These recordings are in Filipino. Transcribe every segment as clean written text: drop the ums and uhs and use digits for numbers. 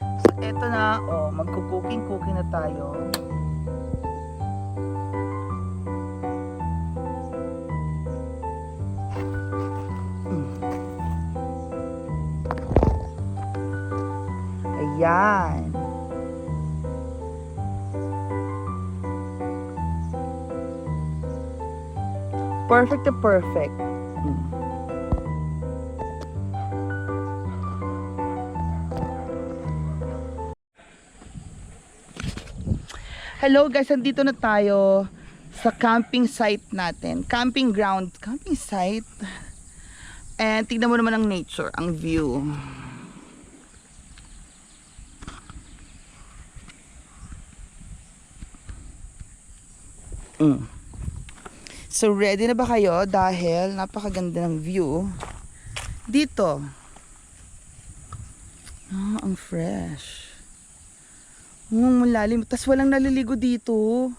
So, eto na, oh, magko-cooking na tayo. Ayan. Perfect to perfect. Hello guys, andito na tayo sa camping site natin. Camping ground, camping site. And tignan mo naman ang nature, ang view. So ready na ba kayo? Dahil napakaganda ng view dito. Ang fresh. Malalim. Tas walang naliligo dito.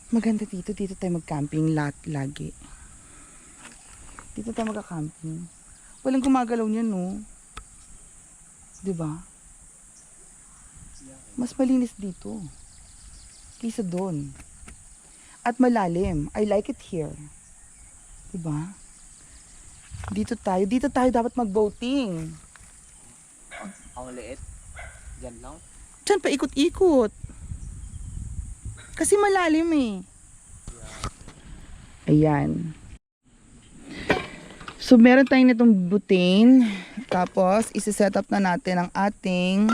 Maganda dito. Dito tayo mag-camping lagi. Dito tayo mag-camping. Walang gumagalaw niyan, no? Diba? Mas malinis dito kaysa doon. At malalim. I like it here. Diba? Dito tayo dapat mag-boating. Ang liit. Diyan lang. Diyan pa ikot-ikot. Kasi malalim eh. Ayan. So meron tayong nitong butane. Tapos isi-set up na natin ang ating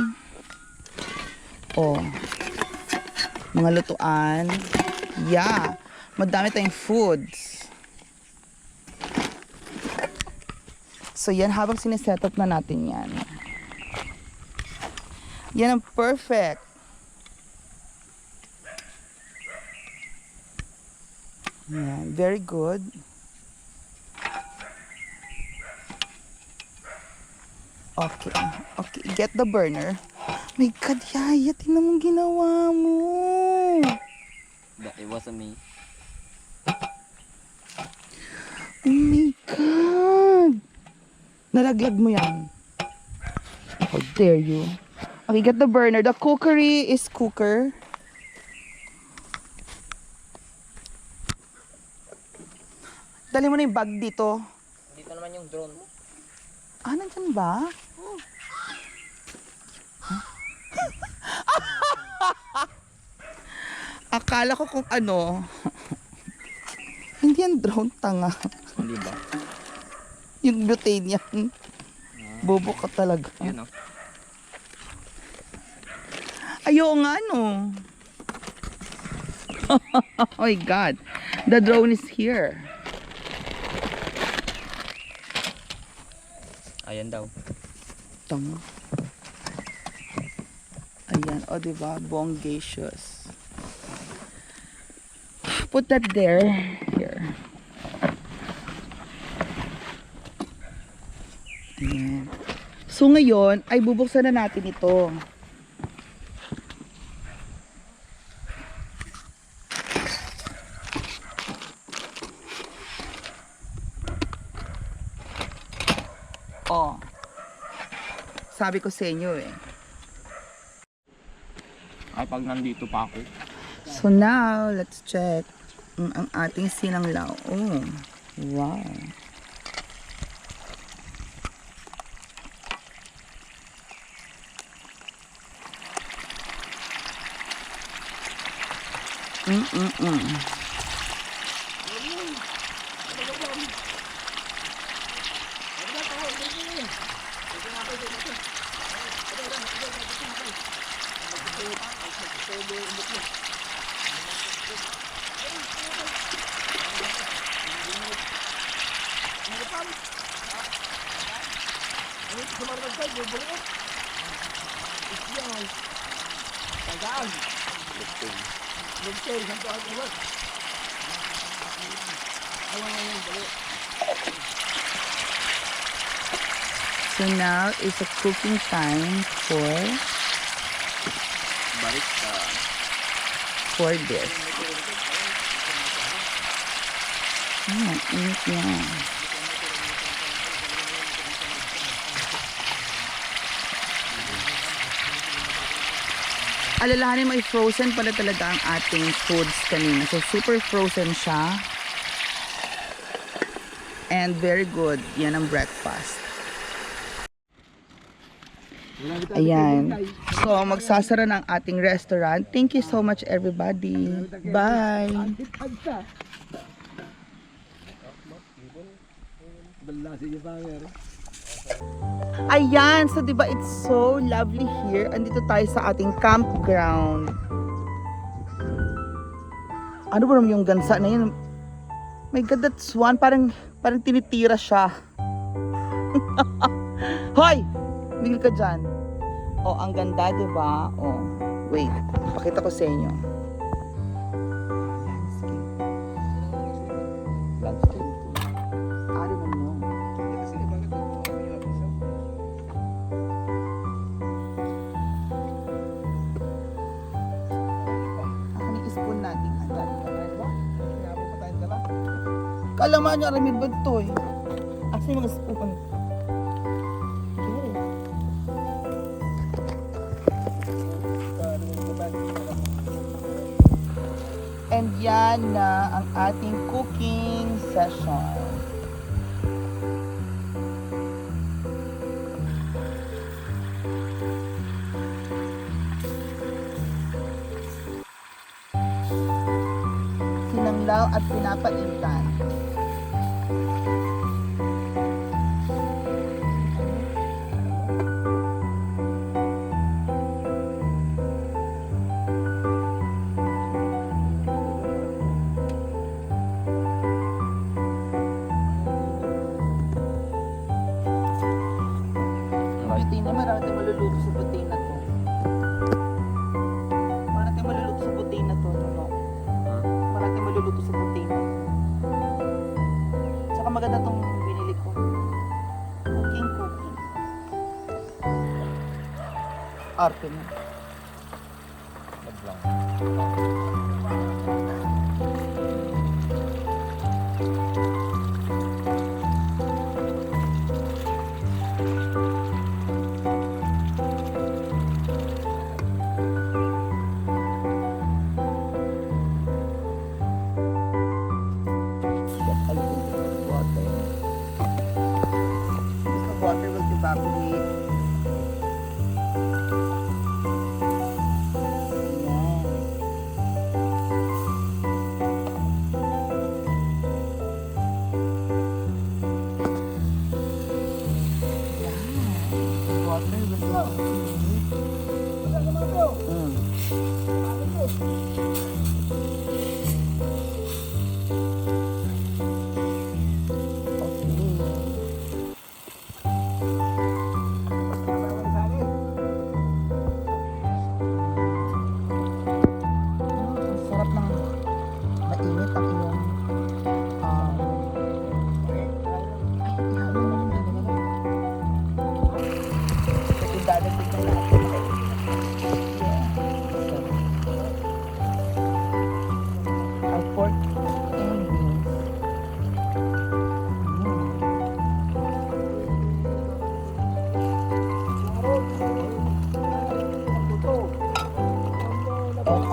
mga lutuan. Yeah. Madami tayong foods. So yan, habang siniset up na natin yan. Yan ang perfect. Yan, very good. Okay, okay, get the burner. My God, Yaya, tingnan mong ginawa mo. It wasn't me. Oh my God. Nalaglag mo yan. How dare you. Okay, get the burner. The cookery is cooker. Dali mo na yung bag dito. Dito naman yung drone mo. Nandyan ba? Akala ko kung ano. Hindi yan drone, tanga. Hindi ba? Yung butane yan. Bobo ka talaga. Yun, oh. Ayaw nga, no. Oh my God. The drone is here. Ayan daw. Tama. Ayan. O, diba? Bongacious. Put that there. Here. Ayan. So, ngayon, ay bubuksan na natin ito. Sabi ko sa inyo eh. Pag nandito pa ako. So now, let's check ang ating sinanglaw. Oh, wow. So now is a cooking time for this. Init yan. alalahanin may frozen pala talaga ang ating foods kanina. So, super frozen siya. And very good. Yan ang breakfast. Ayan. So, magsasara ng ating restaurant. Thank you so much, everybody. Bye! Ayan, so 'di ba it's so lovely here. Andito tayo sa ating campground. Ano ba naman yung gansa na yun? My God, that's one. Parang tinitira siya. Hoy! Mingil ka dyan. Oh, ang ganda, 'di ba? Oh, wait. Pakita ko sa inyo. Landscape. I don't know. Spoon natin. Kalaman niya ramid ba ito eh? Asa yung mga spoon? And yan na ang ating cooking session. Sinanglaw at pinapaitan. Buti na marami tayong maluluto sa buti na to. Marami tayong maluluto sa buti na to. No? Marami maluluto sa container. Tsaka maganda tong binili ko. Cooking. Arte mo. Water will evaporate. Water will evaporate.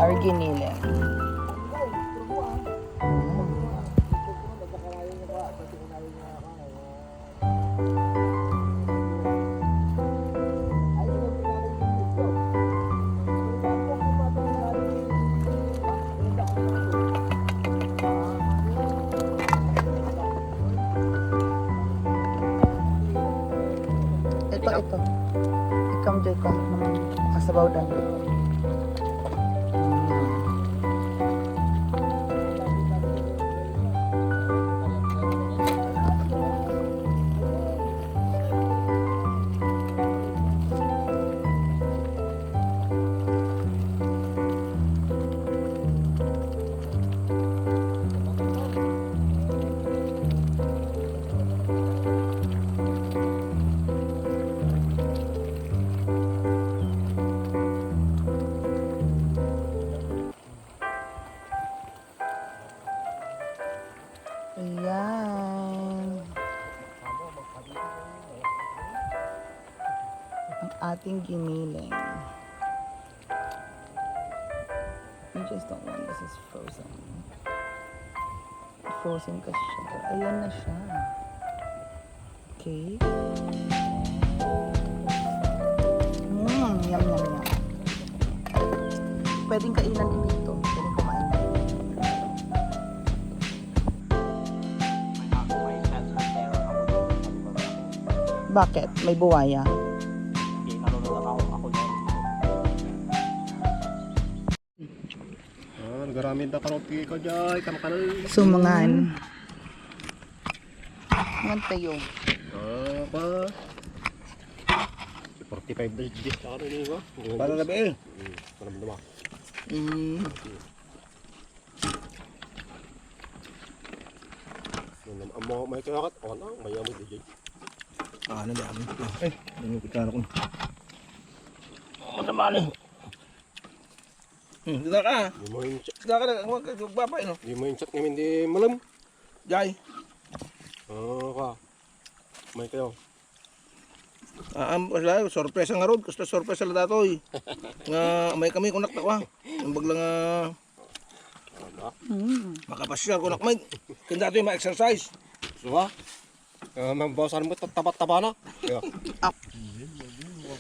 Our giniling. Ito. Ikam dyan ka. Kasabaw dan. Ayan. Ang ating giniling. just don't want this is frozen. Frozen kasi siya. Pero ayan na siya. Okay. Yum, yum, yum. Pwedeng kainan din dito. Pwedeng kumain. May chance na meron ako doon. Bakit? May buwaya. Hindi, nanonood ako doon. Nagaramid na karopi ko dyan, kamkanal. Sumangan. Ngan tayo. Pa. 45 days di sa ano niyo ba? Para na ba eh? Para mo Amo may kakat, ano, may amo di dyan. Ano di amo? Ano kita ko. Ano man? Dito ka. Di mo yung chat. Dito ka na, huwag ka babay no. Di mo yung chat ngayon di malam. Jay. Ka. May kayo. Wala, sorpresa nga rod. Gusto sorpresa lang datoy. Nga may kami kunak na ko ha. Ang baglang makapasyal kunak may. Kanda datoy ma-exercise. So ha? Mambawasan mo tapat-taba na.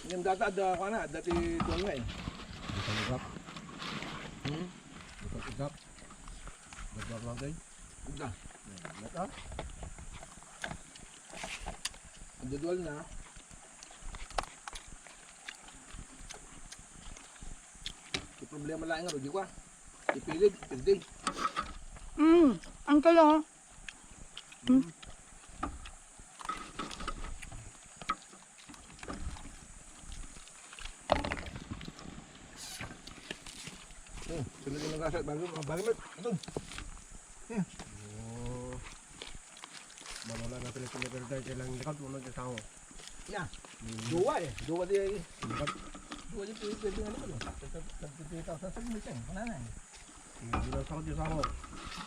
Yung data ada ko na, dati doon nga eh. Dito Dito Dito lang tayo. Dito. Dito. Jadwal na. Yung problema lang nga, Rudy ko ah. Ipilig, pildig. Ang kala. Sunod yung nag-asat, bago ito. Malala natin yung pinagkala tayo, kailangan likad mo nagkasama. Ya, dua eh. Dua dia lagi. Dua dia pwede nga naman. Nagpipitaw sa sagmit eh. Kanana eh. Bilang sakot yung sama.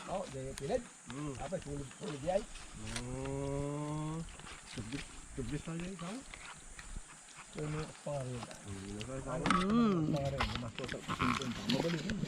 Oh, dia pilit. Apa, sulit dia ay. Tubis na dia sama. Ano pa rin. Pare, gumasto sa 50. Mabalik yun.